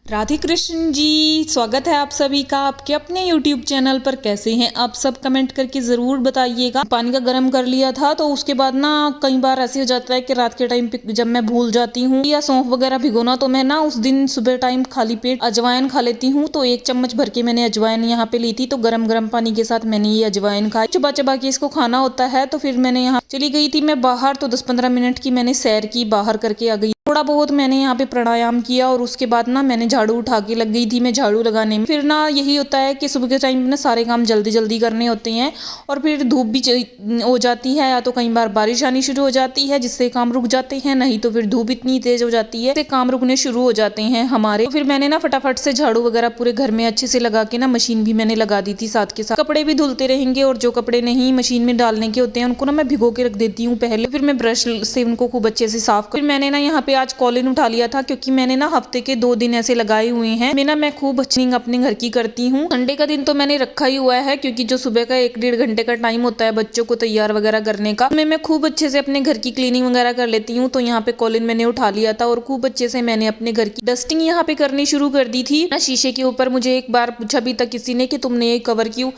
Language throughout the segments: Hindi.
राधे कृष्ण जी, स्वागत है आप सभी का आपके अपने YouTube चैनल पर। कैसे हैं आप सब, कमेंट करके ज़रूर बताइएगा। पानी का गर्म कर लिया था, तो उसके बाद ना कई बार ऐसे हो जाता है कि रात के टाइम पे जब मैं भूल जाती हूँ या सौंफ वगैरह भिगोना, तो मैं ना उस दिन सुबह टाइम खाली पेट अजवाइन खा लेती हूँ। तो 1 चम्मच भर के मैंने अजवाइन यहाँ पे ली थी, तो गर्म गर्म पानी के साथ मैंने ये अजवाइन खाई। चबा चबा के इसको खाना होता है। तो फिर मैंने यहाँ चली गई थी मैं बाहर, तो 10-15 मिनट की मैंने सैर की, बाहर करके आ गई। थोड़ा बहुत मैंने यहाँ पे प्राणायाम किया और उसके बाद ना मैंने झाड़ू उठा के लग गई थी मैं झाड़ू लगाने में। फिर ना यही होता है कि सुबह के टाइम में ना सारे काम जल्दी जल्दी करने होते हैं और फिर धूप भी हो जाती है, या तो कई बार बारिश आनी शुरू हो जाती है जिससे काम रुक जाते हैं, नहीं तो फिर धूप इतनी तेज हो जाती है काम रुकने शुरू हो जाते हैं हमारे। तो फिर मैंने ना फटाफट से झाड़ू वगैरह पूरे घर में अच्छे से लगा के ना मशीन भी मैंने लगा दी थी साथ के साथ। कपड़े भी धुलते रहेंगे और जो कपड़े नहीं मशीन में डालने के होते हैं उनको ना मैं भिगो के रख देती हूँ पहले, फिर मैं ब्रश से उनको खूब अच्छे से साफ। फिर मैंने ना यहाँ पे आज कॉलिन उठा लिया था, क्योंकि मैंने ना हफ्ते के 2 दिन ऐसे लगाए हुए हैं। मैं खूब क्लीनिंग अपने घर की करती हूँ। संडे का दिन तो मैंने रखा ही हुआ है, क्योंकि जो सुबह का 1-1.5 घंटे का टाइम होता है बच्चों को तैयार वगैरह करने का, मैं खूब अच्छे से अपने घर की क्लीनिंग वगैरह कर लेती हूँ। तो यहाँ पे कॉलिन मैंने उठा लिया था और खूब अच्छे से मैंने अपने घर की डस्टिंग यहाँ पे करनी शुरू कर दी थी ना। शीशे के ऊपर मुझे एक बार पूछा भी था किसी ने कि तुमने ये कवर क्यों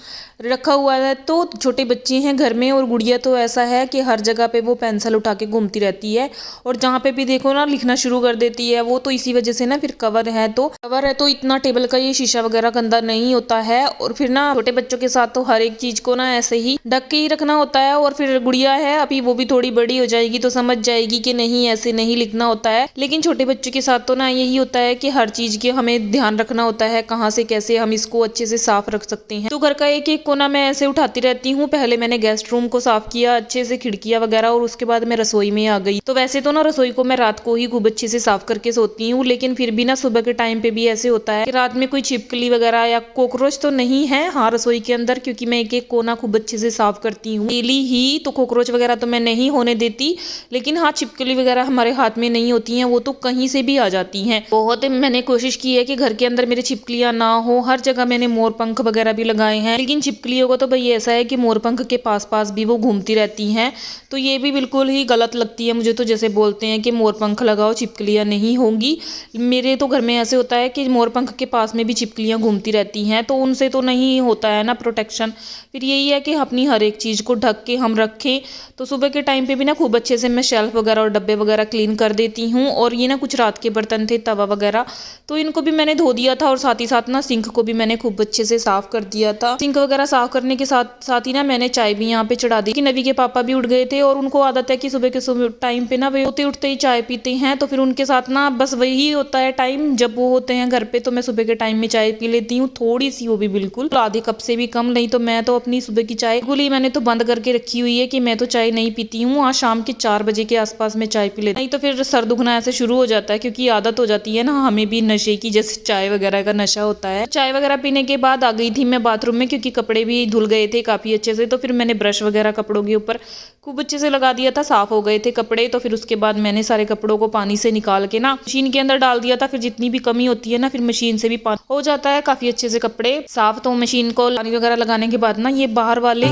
रखा हुआ है। तो छोटे बच्चे हैं घर में और गुड़िया तो ऐसा है कि हर जगह पे वो पेंसिल उठा के घूमती रहती है और जहाँ पे भी देखो ना लिखना शुरू कर देती है वो। तो इसी वजह से ना फिर कवर है तो इतना टेबल का ये शीशा वगैरह गंदा नहीं होता है। और फिर ना छोटे बच्चों के साथ तो हर एक चीज को ना ऐसे ही ढक के ही रखना होता है। और फिर गुड़िया है अभी, वो भी थोड़ी बड़ी हो जाएगी तो समझ जाएगी कि नहीं ऐसे नहीं लिखना होता है। लेकिन छोटे बच्चों के साथ तो ना यही होता है कि हर चीज के हमें ध्यान रखना होता है, कहाँ से कैसे हम इसको अच्छे से साफ रख सकते हैं। तो घर का एक एक कोना मैं ऐसे उठाती रहती हूँ। पहले मैंने गेस्ट रूम को साफ किया अच्छे से, खिड़कियां वगैरह, और उसके बाद मैं रसोई में आ गई। तो वैसे तो ना रसोई को मैं रात को ही खूब अच्छे से साफ करके सोती हूँ, लेकिन फिर भी ना सुबह के टाइम पे भी ऐसे होता है कि रात में कोई छिपकली वगैरह या कॉकरोच तो नहीं है हाँ रसोई के अंदर, क्योंकि मैं एक एक कोना खूब अच्छे से साफ करती हूँ डेली ही। तो कॉकरोच वगैरह तो मैं नहीं होने देती, लेकिन हाँ छिपकली वगैरह हमारे हाथ में नहीं होती हैं, वो तो कहीं से भी आ जाती हैं। बहुत मैंने कोशिश की है कि घर के अंदर मेरे छिपकलियां ना हो। हर जगह मैंने मोर पंख वगैरह भी लगाए हैं, लेकिन छिपकलियों को तो भाई ऐसा है कि मोर पंख के पास पास भी वो घूमती रहती हैं। तो ये भी बिल्कुल ही गलत लगती है मुझे। तो जैसे बोलते हैं कि मोर पंख लगाओ छिपकलियां नहीं होंगी, मेरे तो घर में ऐसे होता है कि मोर पंख के पास में भी छिपकलियां घूमती रहती हैं, तो उनसे तो नहीं होता है ना प्रोटेक्शन। फिर यही है कि अपनी हर एक चीज़ को ढक के हम रखें। तो सुबह के टाइम पे भी ना खूब अच्छे से मैं शेल्फ वगैरह और डब्बे वगैरह क्लीन कर देती हूँ। और ये ना कुछ रात के बर्तन थे, तवा वगैरह, तो इनको भी मैंने धो दिया था। और साथ ही साथ ना सिंक को भी मैंने खूब अच्छे से साफ कर दिया था। सिंक वगैरह साफ करने के साथ साथ ही ना मैंने चाय भी यहाँ पे चढ़ा दी। कि नवी के पापा भी उठ गए थे और उनको आदत है कि सुबह के टाइम पे ना वे उठते उठते ही चाय पीते हैं। तो फिर उनके साथ ना बस वही होता है टाइम जब वो होते हैं घर पे। तो मैं सुबह के टाइम में चाय पी लेती हूँ, थोड़ी सी, वो भी बिल्कुल आधे कप से भी कम नहीं। तो मैं तो अपनी सुबह की चाय बिल्कुल ही मैंने तो बंद करके रखी हुई है कि मैं तो चाय नहीं पीती हूँ। आज शाम के 4 बजे के आसपास में चाय पी लेती, नहीं तो फिर सर दुखना ऐसे शुरू हो जाता है, क्योंकि आदत हो जाती है ना हमें भी नशे की, जैसे चाय वगैरह का नशा होता है। चाय वगैरह पीने के बाद आ गई थी मैं बाथरूम में, क्योंकि कपड़े भी धुल गए थे काफी अच्छे से। तो फिर मैंने ब्रश वगैरह कपड़ों के ऊपर खूब अच्छे से लगा दिया था, साफ हो गए थे कपड़े। तो फिर उसके बाद मैंने सारे कपड़ों को पानी से निकाल के ना मशीन के अंदर डाल दिया था। फिर जितनी भी कमी होती है ना फिर मशीन से भी पानी हो जाता है काफी अच्छे से कपड़े साफ। तो मशीन को पानी वगैरह लगाने के बाद ना ये बाहर वाले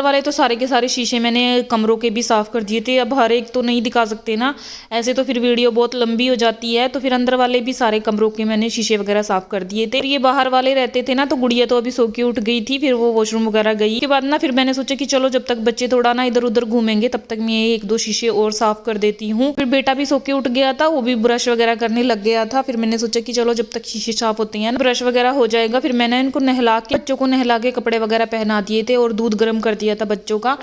वाले तो सारे के सारे शीशे मैंने कमरों के भी साफ कर दिए थे। अब हर एक तो नहीं दिखा सकते ना, ऐसे तो फिर वीडियो बहुत लंबी हो जाती है। तो फिर अंदर वाले भी सारे कमरों के मैंने शीशे वगैरह साफ कर दिए थे। ये बाहर वाले रहते थे ना, तो गुड़िया तो अभी सो के उठ गई थी, फिर वो वॉशरूम वगैरह गई। के बाद ना फिर मैंने सोचा कि चलो जब तक बच्चे थोड़ा ना इधर उधर घूमेंगे तब तक मैं 1-2 शीशे और साफ कर देती हूँ। फिर बेटा भी सो के उठ गया था, वो भी ब्रश वगैरह करने लग गया था। फिर मैंने सोचा कि चलो जब तक शीशे साफ होते हैं ब्रश वगैरह हो जाएगा। फिर मैंने इनको नहला के बच्चों को नहला के कपड़े वगैरह पहना दिए थे और दूध गर्म कर दिया था बच्चों का।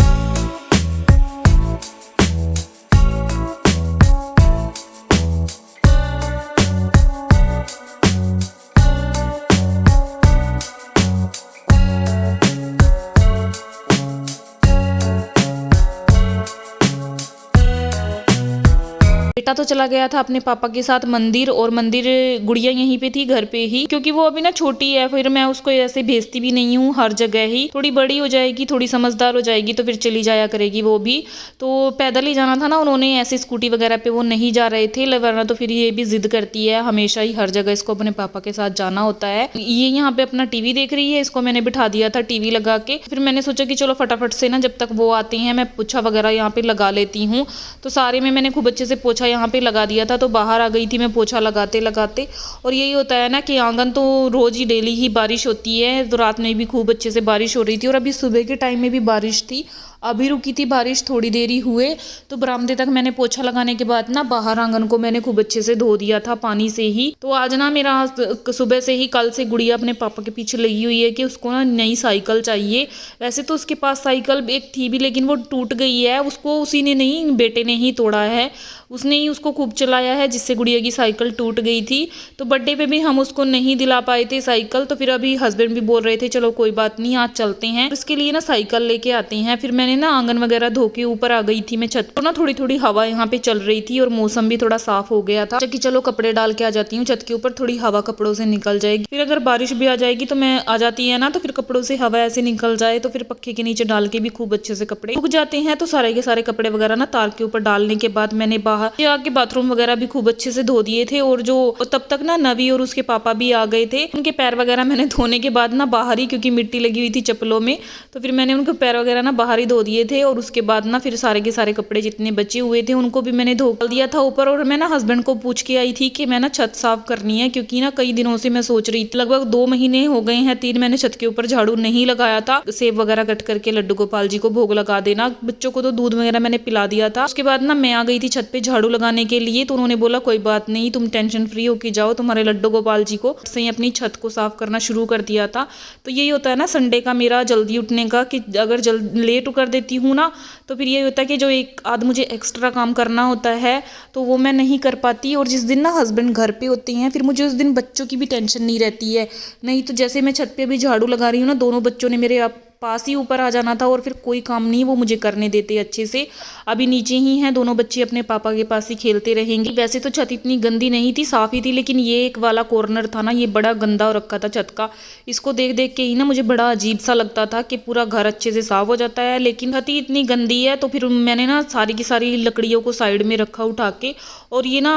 बेटा तो चला गया था अपने पापा के साथ मंदिर, और मंदिर गुड़िया यहीं पे थी घर पे ही, क्योंकि वो अभी ना छोटी है, फिर मैं उसको ऐसे भेजती भी नहीं हूँ हर जगह ही। थोड़ी बड़ी हो जाएगी, थोड़ी समझदार हो जाएगी तो फिर चली जाया करेगी वो भी। तो पैदल ही जाना था ना, उन्होंने ऐसे स्कूटी वगैरह पे वो नहीं जा रहे थे, वरना तो फिर ये भी जिद करती है हमेशा ही, हर जगह इसको अपने पापा के साथ जाना होता है। ये यहाँ पे अपना टीवी देख रही है, इसको मैंने बिठा दिया था टीवी लगा के। फिर मैंने सोचा कि चलो फटाफट से ना जब तक वो आते हैं मैं पोछा वगैरह यहाँ पे लगा लेती हूँ। तो सारे में मैंने खूब अच्छे से पोछा यहाँ पे लगा दिया था। तो बाहर आ गई थी मैं पोछा लगाते लगाते, और यही होता है ना कि आंगन तो रोज ही डेली ही बारिश होती है। तो रात में भी खूब अच्छे से बारिश हो रही थी, और अभी सुबह के टाइम में भी बारिश थी। अभी रुकी थी बारिश थोड़ी देरी हुए, तो बरामदे तक मैंने पोछा लगाने के बाद ना बाहर आंगन को मैंने खूब अच्छे से धो दिया था पानी से ही। तो आज ना मेरा सुबह से ही, कल से गुड़िया अपने पापा के पीछे लगी हुई है कि उसको ना नई साइकिल चाहिए। वैसे तो उसके पास साइकिल एक थी भी, लेकिन वो टूट गई है। उसको उसी ने नहीं, बेटे ने ही तोड़ा है, उसने ही उसको खूब चलाया है, जिससे गुड़िया की साइकिल टूट गई थी। तो बर्थडे पे भी हम उसको नहीं दिला पाए थे साइकिल। तो फिर अभी हस्बैंड भी बोल रहे थे चलो कोई बात नहीं आज चलते हैं, इसके लिए ना साइकिल लेके आते हैं। फिर मैंने ना आंगन वगैरह धो के ऊपर आ गई थी मैं छत पर, ना थोड़ी थोड़ी हवा यहाँ पे चल रही थी और मौसम भी थोड़ा साफ हो गया था कि चलो कपड़े डाल के आ जाती हूँ छत के ऊपर, थोड़ी हवा कपड़ों से निकल जाएगी। फिर अगर बारिश भी आ जाएगी तो मैं आ जाती है ना, तो फिर कपड़ों से हवा ऐसे निकल जाए तो फिर पक्खे के नीचे डाल के भी खूब अच्छे से कपड़े सूख जाते हैं। तो सारे के सारे कपड़े वगैरह ना तार के ऊपर डालने के बाद मैंने बाहर आके बाथरूम वगैरह भी खूब अच्छे से धो दिए थे। और जो तब तक ना नवी और उसके पापा भी आ गए थे, उनके पैर वगैरह मैंने धोने के बाद ना बाहर ही, क्योंकि मिट्टी लगी हुई थी चप्पलों में, तो फिर मैंने उनके पैर वगैरह ना बाहर ही धो दिए थे। और उसके बाद ना फिर सारे के सारे कपड़े जितने बचे हुए थे उनको भी मैंने धो दिया था ऊपर। और मैं ना हस्बैंड को पूछ के आई थी कि मैं ना छत साफ करनी है, क्योंकि ना कई दिनों से मैं सोच रही थी, लगभग 2 महीने हो गए हैं 3 मैंने छत के ऊपर झाड़ू नहीं लगाया था। सेब वगैरह कट करके लड्डू गोपाल जी को भोग लगा देना, बच्चों को तो दूध वगैरह मैंने पिला दिया था। उसके बाद ना मैं आ गई थी छत पे झाड़ू लगाने के लिए, तो उन्होंने बोला कोई बात नहीं, तुम टेंशन फ्री होके जाओ, तुम्हारे लड्डू गोपाल जी को से ही अपनी छत को साफ करना शुरू कर दिया था। तो यही होता है ना संडे का मेरा जल्दी उठने का, कि अगर लेट कर देती हूँ ना तो फिर ये होता है कि जो एक आध मुझे एक्स्ट्रा काम करना होता है तो वो मैं नहीं कर पाती। और जिस दिन ना हस्बैंड घर पे होते हैं फिर मुझे उस दिन बच्चों की भी टेंशन नहीं रहती है। नहीं तो जैसे मैं छत पे भी झाड़ू लगा रही हूँ ना, दोनों बच्चों ने मेरे पास ही ऊपर आ जाना था, और फिर कोई काम नहीं वो मुझे करने देते अच्छे से। अभी नीचे ही हैं दोनों बच्चे, अपने पापा के पास ही खेलते रहेंगे। वैसे तो छत इतनी गंदी नहीं थी, साफ ही थी, लेकिन ये एक वाला कॉर्नर था ना, ये बड़ा गंदा हो रखा था छत का। इसको देख देख के ही ना मुझे बड़ा अजीब सा लगता था कि पूरा घर अच्छे से साफ हो जाता है, लेकिन छत ही इतनी गंदी है। तो फिर मैंने ना सारी की सारी लकड़ियों को साइड में रखा उठा के, और ये ना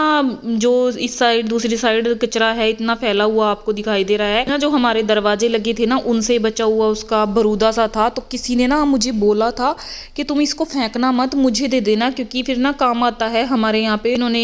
जो इस साइड दूसरी साइड कचरा है इतना फैला हुआ आपको दिखाई दे रहा है ना, जो हमारे दरवाजे लगे थे ना उनसे बचा हुआ उसका बरूदा सा था। तो किसी ने ना मुझे बोला था कि तुम इसको फेंकना मत, मुझे दे देना, क्योंकि फिर ना काम आता है। हमारे यहाँ पे इन्होंने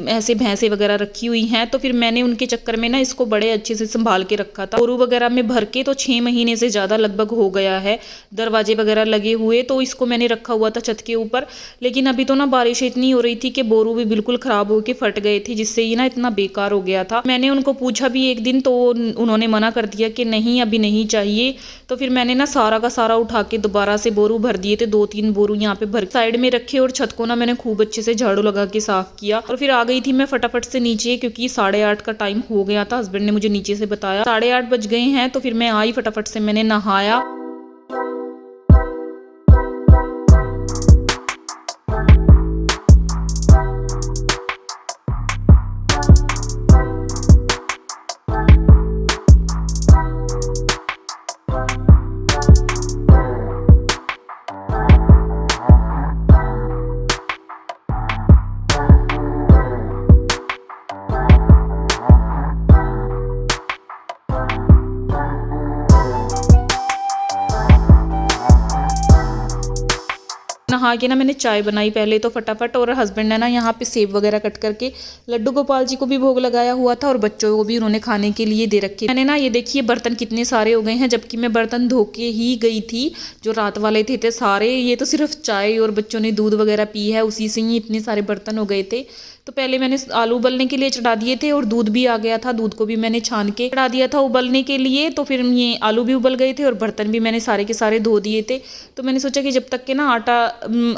ऐसे भैंसे वगैरह रखी हुई हैं, तो फिर मैंने उनके चक्कर में ना इसको बड़े अच्छे से संभाल के रखा था बोरू वगैरह में भर के। तो 6 महीने से ज़्यादा लगभग हो गया है दरवाजे वगैरह लगे हुए, तो इसको मैंने रखा हुआ था छत के ऊपर। लेकिन अभी तो ना बारिश इतनी हो रही थी कि बोरू भी बिल्कुल खराब होके फट गए थे, जिससे ये ना इतना बेकार हो गया था। मैंने उनको पूछा भी एक दिन, तो उन्होंने मना कर दिया कि नहीं अभी नहीं चाहिए। तो फिर मैंने ना सारा का सारा उठा के दोबारा से बोरू भर दिए थे, 2-3 बोरू यहाँ पे भर साइड में रखे, और छत को ना मैंने खूब अच्छे से झाड़ू लगा के साफ किया। और फिर आ गई थी मैं फटाफट से नीचे, क्योंकि 8:30 का टाइम हो गया था, हस्बैंड ने मुझे नीचे से बताया 8:30 बज गए हैं। तो फिर मैं आई फटाफट से, मैंने नहाया। नहा के ना मैंने चाय बनाई पहले तो फटाफट, और हस्बैंड ने ना यहाँ पे सेब वगैरह कट करके लड्डू गोपाल जी को भी भोग लगाया हुआ था, और बच्चों को भी उन्होंने खाने के लिए दे रखे। मैंने ना ये देखिए बर्तन कितने सारे हो गए हैं, जबकि मैं बर्तन धो के ही गई थी। जो रात वाले थे सारे, ये तो सिर्फ चाय और बच्चों ने दूध वगैरह पी है, उसी से ही इतने सारे बर्तन हो गए थे। तो पहले मैंने आलू उबलने के लिए चढ़ा दिए थे, और दूध भी आ गया था, दूध को भी मैंने छान के चढ़ा दिया था उबलने के लिए। तो फिर ये आलू भी उबल गए थे और बर्तन भी मैंने सारे के सारे धो दिए थे। तो मैंने सोचा कि जब तक के ना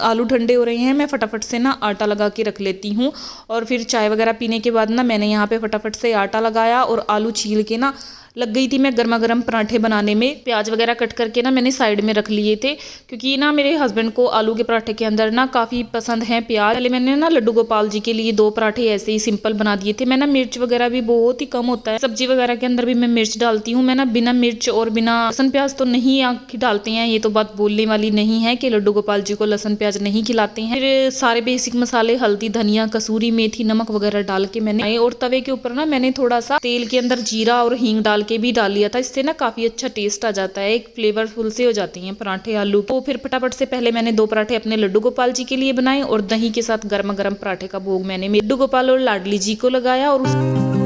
आलू ठंडे हो रहे हैं, मैं फटाफट से ना आटा लगा के रख लेती हूँ। और फिर चाय वगैरह पीने के बाद ना मैंने यहाँ पे फटाफट से आटा लगाया, और आलू छील के ना लग गई थी मैं गर्मा गर्म पराठे बनाने में। प्याज वगैरह कट करके ना मैंने साइड में रख लिए थे, क्योंकि ना मेरे हस्बैंड को आलू के पराठे के अंदर ना काफ़ी पसंद है प्याज। पहले मैंने ना लड्डू गोपाल जी के लिए 2 पराठे ऐसे ही सिंपल बना दिए थे। मैं ना मिर्च वगैरह भी बहुत ही कम होता है, सब्जी वगैरह के अंदर भी मैं मिर्च डालती हूँ। मैं ना बिना मिर्च और बिना लहसुन प्याज तो नहीं डालते हैं, ये तो बात बोलने वाली नहीं है कि लड्डू गोपाल जी को लहसुन प्याज नहीं खिलाते हैं। फिर सारे बेसिक मसाले हल्दी धनिया कसूरी मेथी नमक वगैरह डाल के मैंने, और तवे के ऊपर ना मैंने थोड़ा सा तेल के अंदर जीरा और हींग डाल के भी डाल लिया था। इससे ना काफी अच्छा टेस्ट आ जाता है, एक फ्लेवरफुल से हो जाती हैं पराठे आलू। तो फिर फटाफट से पहले मैंने 2 पराठे अपने लड्डू गोपाल जी के लिए बनाए और दही के साथ गर्मा गर्म पराठे का भोग मैंने लड्डू गोपाल और लाडली जी को लगाया। और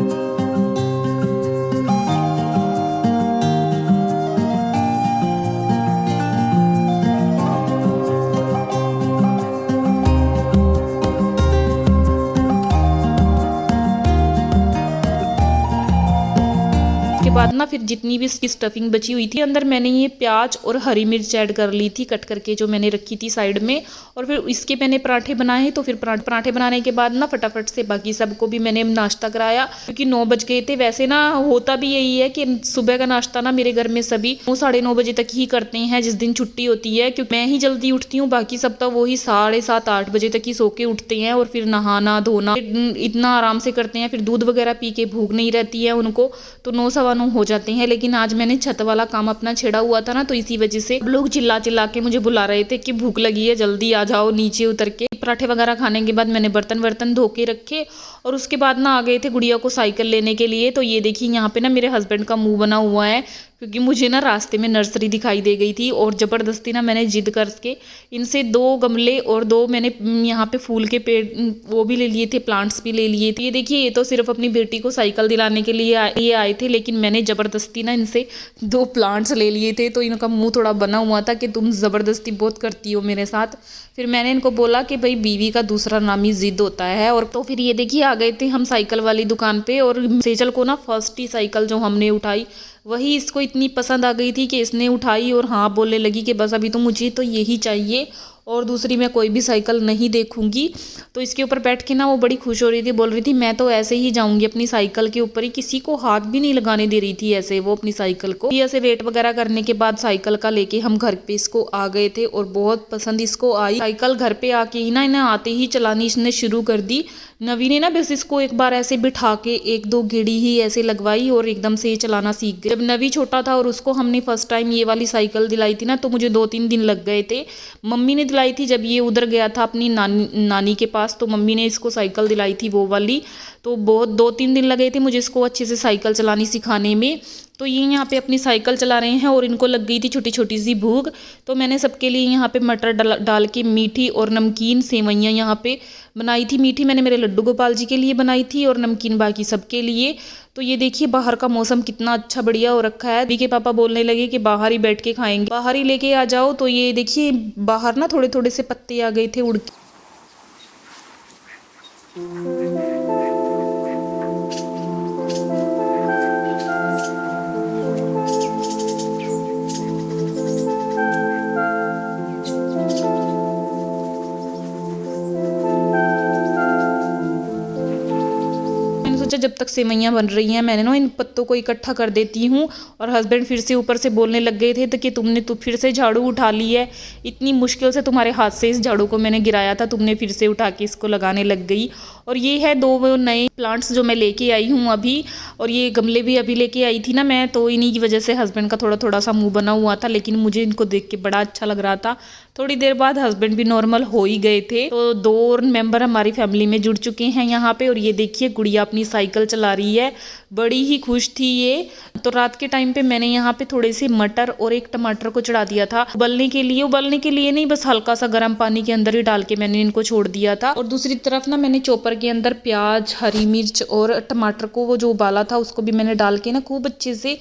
के बाद ना फिर जितनी भी इसकी स्टफिंग बची हुई थी अंदर मैंने ये प्याज और हरी मिर्च ऐड कर ली थी कट करके, जो मैंने रखी थी साइड में। और फिर इसके मैंने पराठे बनाए। तो फिर पराठे बनाने के बाद ना फटाफट से बाकी सबको भी मैंने नाश्ता कराया, क्योंकि 9 बज गए थे। वैसे ना होता भी यही है कि सुबह का नाश्ता ना मेरे घर में सभी 9 साढ़े 9 बजे तक ही करते हैं, जिस दिन छुट्टी होती है, क्योंकि मैं ही जल्दी उठती हूँ। बाकी सब तो वही 7:30 8 बजे तक ही सो के उठते हैं और फिर नहाना धोना इतना आराम से करते हैं। फिर दूध वगैरह पी के भूख नहीं रहती है उनको, तो 9 सवा 9 हो जाते हैं। लेकिन आज मैंने छत वाला काम अपना छेड़ा हुआ था ना, तो इसी वजह से लोग चिल्ला चिल्ला के मुझे बुला रहे थे कि भूख लगी है जल्दी आ जाओ नीचे उतर के। पराठे वगैरह खाने के बाद मैंने बर्तन धो के रखे और उसके बाद ना आ गए थे गुड़िया को साइकिल लेने के लिए। तो ये देखिए यहाँ पे ना मेरे हस्बैंड का मुंह बना हुआ है, क्योंकि मुझे ना रास्ते में नर्सरी दिखाई दे गई थी और ज़बरदस्ती ना मैंने जिद करके इनसे 2 गमले और 2 मैंने यहाँ पे फूल के पेड़ वो भी ले लिए थे, प्लांट्स भी ले लिए थे। ये देखिए ये तो सिर्फ अपनी बेटी को साइकिल दिलाने के लिए आए थे, लेकिन मैंने ज़बरदस्ती ना इनसे 2 प्लांट्स ले लिए थे। तो इनका मुँह थोड़ा बना हुआ था कि तुम ज़बरदस्ती बहुत करती हो मेरे साथ। फिर मैंने इनको बोला कि भाई बीवी का दूसरा नाम ही जिद होता है। और तो फिर ये देखिए आ गए थे हम साइकिल वाली दुकान पे, और सेजल को ना फर्स्ट ही साइकिल जो हमने उठाई वही इसको इतनी पसंद आ गई थी कि इसने उठाई और हाँ बोलने लगी कि बस अभी तो मुझे तो यही चाहिए और दूसरी मैं कोई भी साइकिल नहीं देखूंगी। तो इसके ऊपर बैठ के ना वो बड़ी खुश हो रही थी, बोल रही थी मैं तो ऐसे ही जाऊंगी अपनी साइकिल के ऊपर ही, किसी को हाथ भी नहीं लगाने दे रही थी ऐसे वो अपनी साइकिल को। ऐसे वेट वगैरह करने के बाद साइकिल का लेके हम घर पे इसको आ गए थे और बहुत पसंद इसको आई साइकिल। घर पे आके ही ना इन्हें आते ही चलानी इसने शुरू कर दी। नवी ने ना बस इसको एक बार ऐसे बिठा के 1-2 गेड़ी ही ऐसे लगवाई और एकदम से ये चलाना सीख गई। जब नवी छोटा था और उसको हमने फर्स्ट टाइम ये वाली साइकिल दिलाई थी ना, तो मुझे 2-3 दिन लग गए थे। मम्मी ने दिलाई थी जब ये उधर गया था अपनी नानी के पास, तो मम्मी ने इसको साइकिल दिलाई थी वो वाली। तो बहुत 2-3 दिन लगे थे मुझे इसको अच्छे से साइकिल चलानी सिखाने में। तो ये यहाँ पे अपनी साइकिल चला रहे हैं और इनको लग गई थी छोटी छोटी सी भूख। तो मैंने सबके लिए यहाँ पे मटर डाल के मीठी और नमकीन सेवइयाँ यहाँ पे बनाई थी। मीठी मैंने मेरे लड्डू गोपाल जी के लिए बनाई थी और नमकीन बाकी सबके लिए। तो ये देखिए बाहर का मौसम कितना अच्छा बढ़िया हो रखा है। अभी के पापा बोलने लगे कि बाहर ही बैठ के खाएंगे, बाहर ही लेके आ जाओ। तो ये देखिए बाहर ना थोड़े थोड़े से पत्ते आ गए थे उड़ के। जब तक सेवइयाँ बन रही हैं मैंने ना इन पत्तों को इकट्ठा कर देती हूँ। और हस्बैंड फिर से ऊपर से बोलने लग गए थे तो कि तुमने तो फिर से झाड़ू उठा ली है, इतनी मुश्किल से तुम्हारे हाथ से इस झाड़ू को मैंने गिराया था, तुमने फिर से उठा के इसको लगाने लग गई। और ये है 2 नए प्लांट्स जो मैं लेके आई हूँ अभी, और ये गमले भी अभी लेके आई थी ना मैं, तो इन्हीं की वजह से हस्बैंड का थोड़ा थोड़ा सा मुँह बना हुआ था, लेकिन मुझे इनको देख के बड़ा अच्छा लग रहा था। थोड़ी देर बाद हस्बैंड भी नॉर्मल हो ही गए थे। तो 2 और मेंबर हमारी फैमिली में जुड़ चुके हैं यहाँ पे। और ये देखिए गुड़िया अपनी साइकिल चला रही है, बड़ी ही खुश थी ये। तो रात के टाइम पे मैंने यहाँ पे थोड़े से मटर और 1 टमाटर को चढ़ा दिया था उबलने के लिए नहीं, बस हल्का सा गर्म पानी के अंदर ही डाल के मैंने इनको छोड़ दिया था। और दूसरी तरफ ना मैंने चॉपर के अंदर प्याज हरी मिर्च और टमाटर को वो जो उबाला था उसको भी मैंने डाल के ना खूब अच्छे से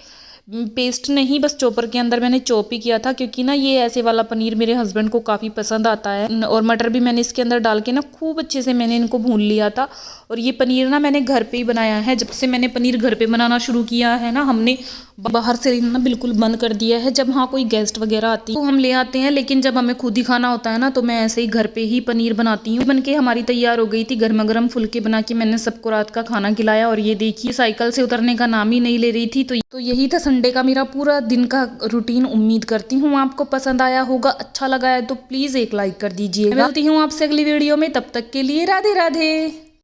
पेस्ट नहीं, बस चॉपर के अंदर मैंने चॉप ही किया था, क्योंकि ना ये ऐसे वाला पनीर मेरे हस्बैंड को काफ़ी पसंद आता है। और मटर भी मैंने इसके अंदर डाल के ना खूब अच्छे से मैंने इनको भून लिया था। और ये पनीर ना मैंने घर पे ही बनाया है। जब से मैंने पनीर घर पे बनाना शुरू किया है ना, हमने बाहर से ना बिल्कुल बंद कर दिया है। जब हाँ कोई गेस्ट वगैरह आती है तो हम ले आते हैं, लेकिन जब हमें खुद ही खाना होता है ना, तो मैं ऐसे ही घर पे ही पनीर बनाती हूँ। बन के हमारी तैयार हो गई थी, गर्मा गर्म फुलके बना के मैंने सबको रात का खाना खिलाया। और ये देखिए साइकिल से उतरने का नाम ही नहीं ले रही थी। तो यही था संडे का मेरा पूरा दिन का रूटीन। उम्मीद करती हूँ आपको पसंद आया होगा। अच्छा लगा है तो प्लीज़ एक लाइक कर दीजिएगा। मिलती हूँ आपसे अगली वीडियो में, तब तक के लिए राधे राधे।